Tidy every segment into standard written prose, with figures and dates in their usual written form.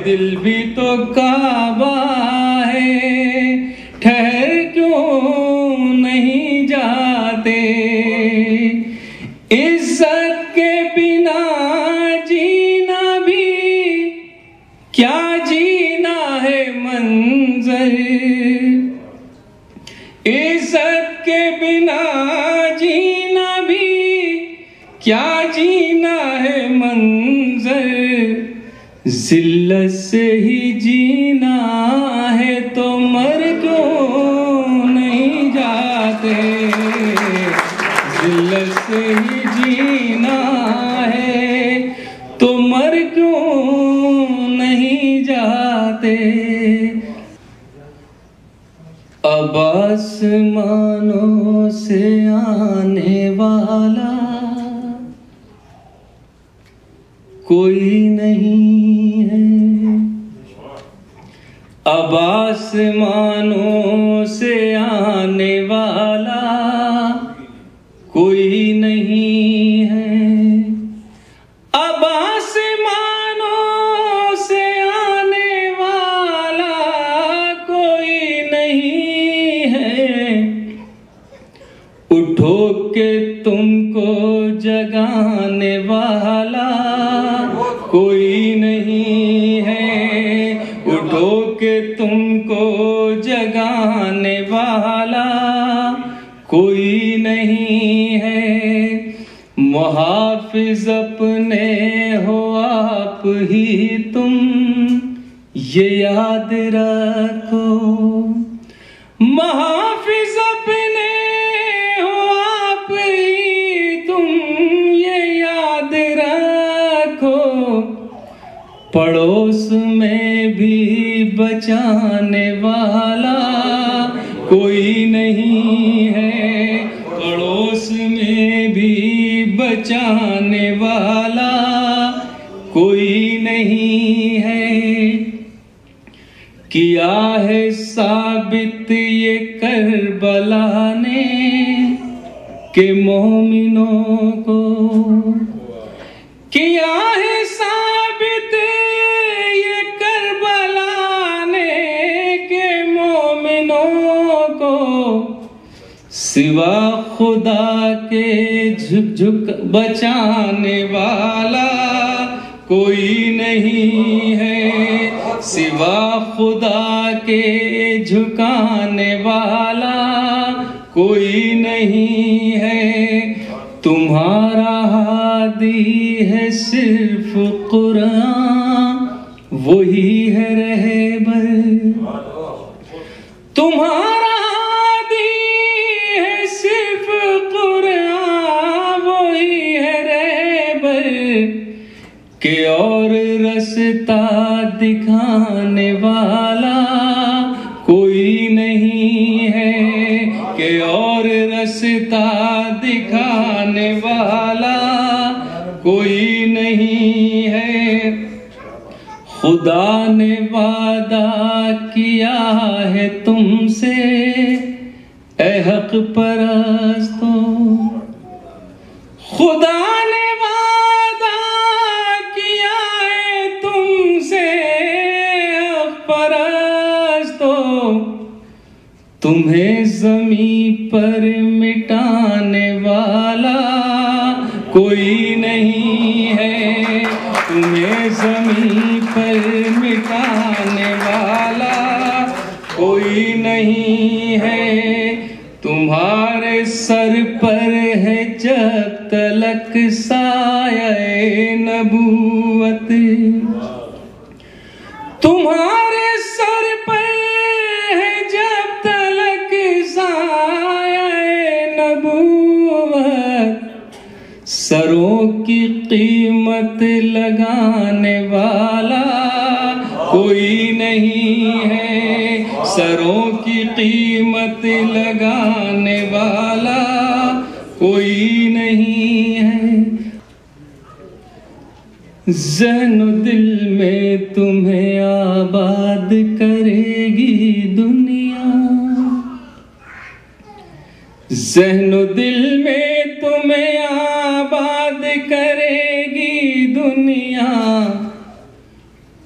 दिल भी तो काबा है, ठहर क्यों नहीं जाते। इज्जत के बिना जीना भी क्या जीना है मंजर। इज्जत के बिना जीना भी क्या जीना है मंजर। जिल्लत से ही जीना है तो मर क्यों नहीं जाते। जिल्लत से ही जीना है तो मर क्यों नहीं जाते। अब आसमानों से आने वाला कोई नहीं है। अब आसमानों से आने वाला कोई नहीं है। अब आसमानों से आने वाला कोई नहीं है। उठो के तुमको जगाने वाला कोई नहीं है। उठो के तुमको जगाने वाला कोई नहीं है। मुहाफिज अपने हो आप ही तुम ये याद रखो। मुहाफिज अपने हो आप ही तुम ये याद रखो। पड़ोस में भी बचाने वाला कोई नहीं है। पड़ोस में भी बचाने वाला कोई नहीं है। किया है साबित ये करबला ने के मोमिनों को। किया है साबित ये करबला ने के मोमिनों को। सिवा खुदा के झुक झुक बचाने वाला कोई नहीं है। सिवा खुदा के झुकाने वाला कोई नहीं है। तुम्हारा हादी है सिर्फ कुरान, वही है रहबर। तुम्हारा हादी है सिर्फ कुरान, वही है रहबर। के और रास्ता दिखाने वाला कोई नहीं है। के और रास्ता दिखाने वाला कोई नहीं है। खुदा ने वादा किया है तुमसे ए हक परस्तों। खुदा ने वादा किया है तुमसे हक परस्तों। तुम्हें ज़मीं पर मिटाने वाला कोई नहीं है। तुम्हें ज़मीं पर मिटाने वाला कोई नहीं है। तुम्हारे सर पर है जब तलक साये नबूवत। तुम्हारे सर पर है जब तलक साये नबूवत। सरों की कीमत लगाने वाला कोई नहीं है। सरों की कीमत लगाने वाला कोई नहीं है। ज़हन दिल में तुम्हें आबाद करेगी दुनिया। ज़हन दिल में तुम्हें आबाद करेगी दुनिया।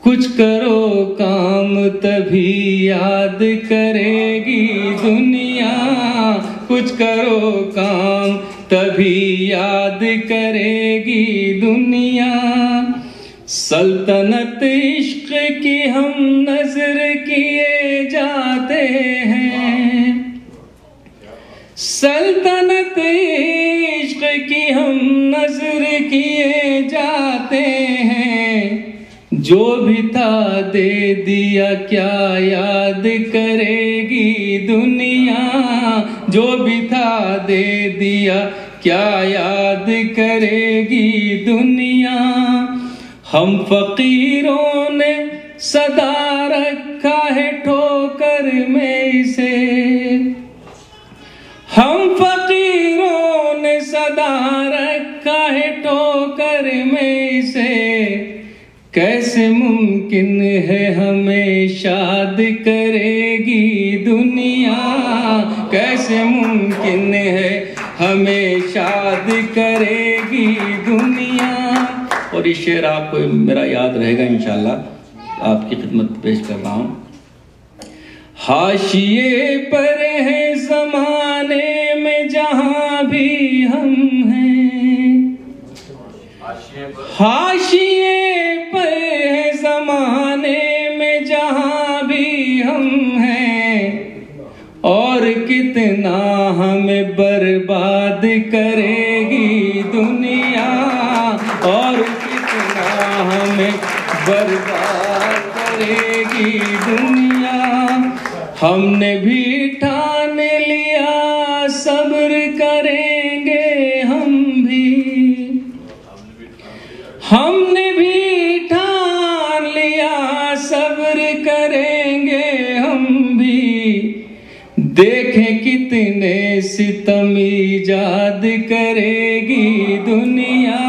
कुछ करो काम तभी याद करेगी दुनिया, कुछ करो काम तभी याद करेगी दुनिया। सल्तनत इश्क की हम नजर किए जाते हैं, सल्तनत इश्क की हम नजर किए जाते हैं। जो भी था दे दिया क्या याद करेगी दुनिया, जो भी था दे दिया क्या याद करेगी दुनिया। हम फकीरों ने सदा रखा है ठोकर में इसे, हम फकीरों ने सदा रखा है ठोकर में इसे। कैसे मुमकिन है हमें शाद करेगी दुनिया, कैसे मुमकिन है हमें शाद करेगी दुनिया। और ये शेर आपको मेरा याद रहेगा इंशाल्लाह, आपकी खिदमत पेश कर रहा हूँ। हाशिए पर है ज़माने में जहाँ भी हम हैं, हाशिए पर है ज़माने में जहाँ भी हम हैं। और कितना हमें बर्बाद करेगी दुनिया, और कितना हमें बर्बाद करेगी दुनिया। हमने भी ठान लिया सब्र करेंगे हम भी, हमने भी ठान लिया सब्र करेंगे हम भी। देखें कितने सितम ईजाद करेगी दुनिया,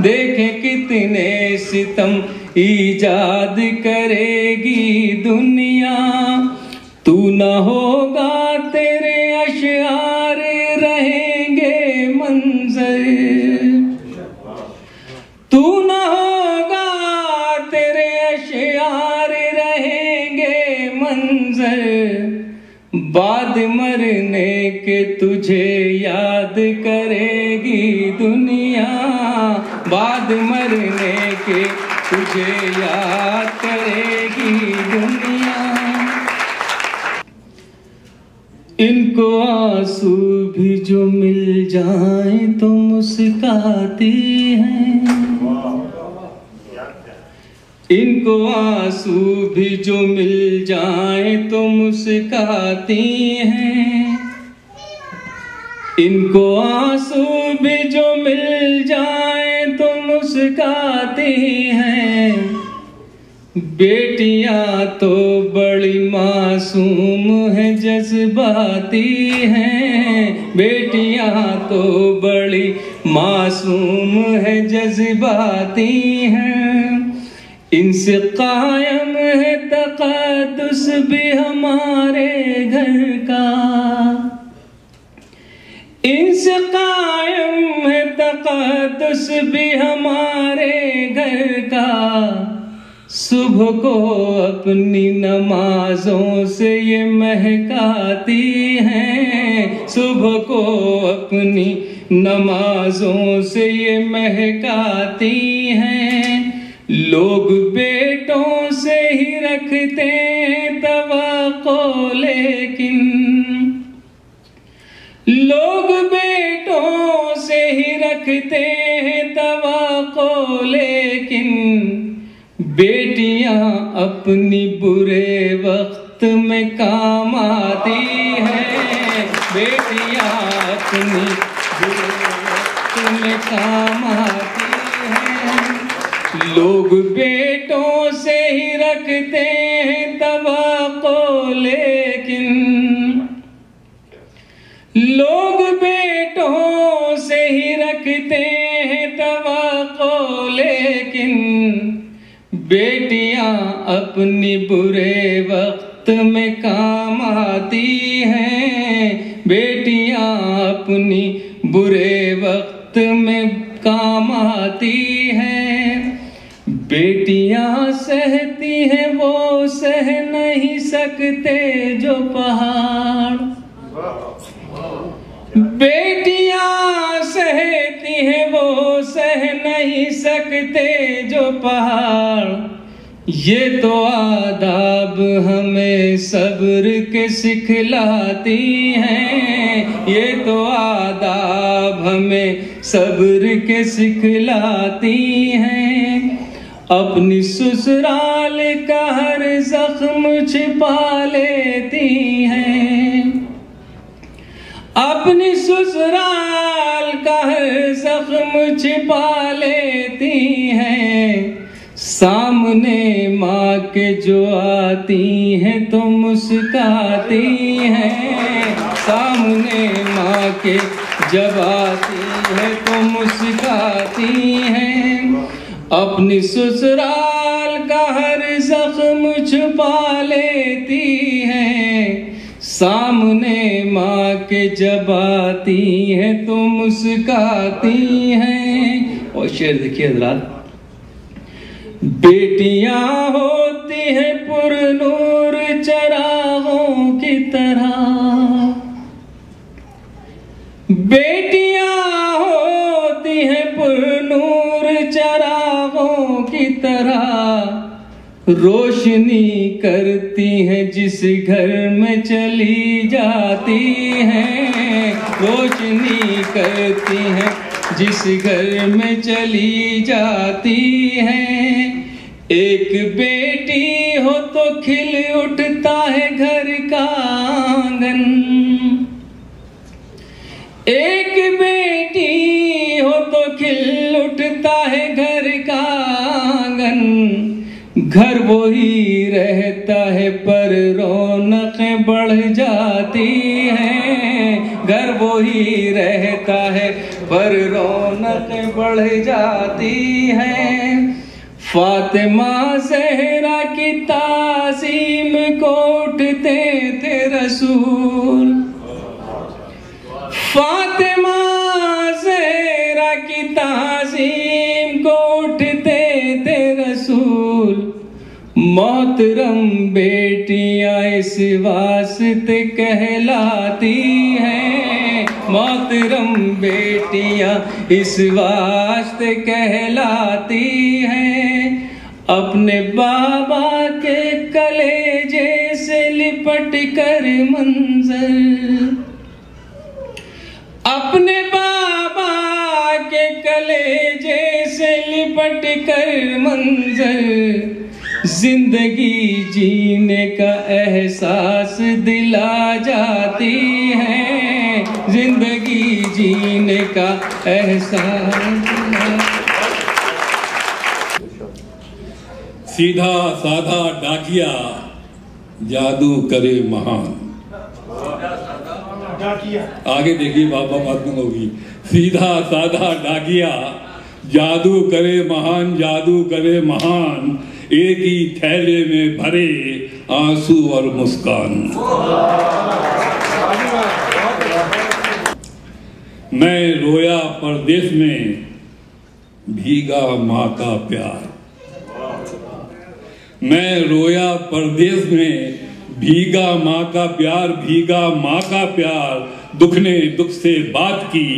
देखें कितने सितम ईजाद करेगी दुनिया। तू न होगा तेरे अशआर रहेंगे मंजर, तू न होगा तेरे अशआर रहेंगे मंजर। बाद मरने के तुझे याद करेगी दुनिया, बाद मरने के तुझे याद करेगी दुनिया। इनको आंसू भी जो मिल जाएं तो मुस्काती हैं, इनको आंसू भी जो मिल जाएं तो मुस्काती हैं, इनको आंसू भी जो मिल जाएं तो मुस्काती हैं। बेटियां तो बड़ी मासूम है जज्बाती हैं, बेटियां तो बड़ी मासूम है जज्बाती हैं। इनसे कायम है तक़द्दुस भी हमारे घर का, इनसे कायम है तक़द्दुस भी हमारे घर का। सुबह को अपनी नमाजों से ये महकाती हैं, सुबह को अपनी नमाजों से ये महकाती हैं। लोग बेटों से ही रखते हैं तवक्को, लेकिन लोग बेटों से ही रखते हैं तवक्को, लेकिन बेटियां अपनी बुरे वक्त में काम आती हैं, बेटियां अपनी बुरे वक्त में काम आती हैं। लोग बेटों से ही रखते हैं तवक्को, लेकिन लोग बेटों से ही रखते हैं तवक्को, लेकिन बेटियां अपनी बुरे वक्त में काम आती हैं, बेटियां अपनी बुरे वक्त में काम आती हैं। बेटियां सहती हैं वो सह नहीं सकते जो पहाड़, बेटियां सहती हैं वो सह नहीं सकते जो पहाड़। ये तो आदाब हमें सब्र के सिखलाती हैं, ये तो आदाब हमें सब्र के सिखलाती हैं। अपनी ससुराल का हर जख्म छिपा लेती हैं, अपनी ससुराल का हर जख्म छिपा लेती हैं। सामने माँ के जो आती हैं तो मुस्काती हैं, सामने माँ के जब आती हैं तो मुस्काती हैं। अपनी ससुराल का हर जख्म छुपा लेती हैं, सामने माँ के जब आती हैं तो मुस्काती हैं। और शेर देखिए हज़रात, बेटियां होती हैं पुरनूर चरागों की तरह, बेटियां होती हैं पुरनूर चरागों की तरह। रोशनी करती हैं जिस घर में चली जाती हैं, रोशनी करती हैं जिस घर में चली जाती हैं। एक बेटी हो तो खिल उठता है घर का आंगन, एक बेटी हो तो खिल उठता है घर का आंगन। घर वो ही रहता है पर रौनकें बढ़ जाती हैं, घर वो ही रहता है पर रौनकें बढ़ जाती हैं। फातिमा ज़हरा की ताज़ीम को उठते थे रसूल, फातिमा ज़हरा की ताज़ीम को उठते थे रसूल। मोहतरम बेटियां इस वास्ते कहलाती हैं, मोहतरम बेटियां इस वास्ते कहलाती हैं। अपने बाबा के कलेजे से लिपट कर मंजर, अपने बाबा के कलेजे से लिपट कर मंजर। जिंदगी जीने का एहसास दिला जाती है, जिंदगी जीने का एहसास। सीधा साधा डाकिया जादू करे महान। आगे देखिए बाबा मालूम होगी। सीधा साधा डाकिया जादू करे महान, जादू करे महान। एक ही थैले में भरे आंसू और मुस्कान। मैं रोया परदेश में भीगा माँ का प्यार, मैं रोया परदेश में भीगा माँ का प्यार, भीगा माँ का प्यार। दुख ने दुख से बात की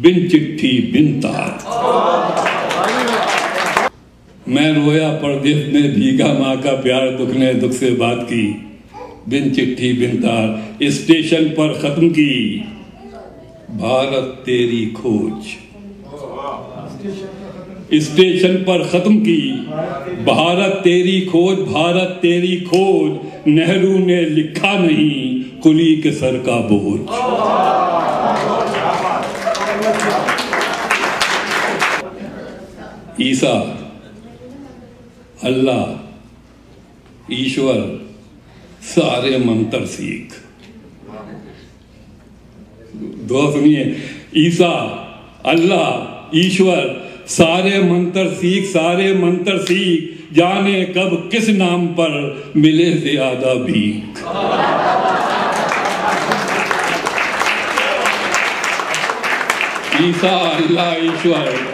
बिन चिट्ठी बिन तार। मैं रोया परदेश में भीगा माँ का प्यार, दुख ने दुख से बात की बिन चिट्ठी बिन तार। स्टेशन पर खत्म की भारत तेरी खोज, स्टेशन पर खत्म की भारत तेरी खोज, भारत तेरी खोज। नेहरू ने लिखा नहीं कुली के सर का बोझ। ईसा, अल्लाह, ईश्वर सारे मंत्र सीख। दुआ सुनिए, ईसा, अल्लाह, ईश्वर सारे मंत्र सीख, सारे मंत्र सीख। जाने कब किस नाम पर मिले ज़्यादा भीख। ईसा, अल्लाह, ईश्वर।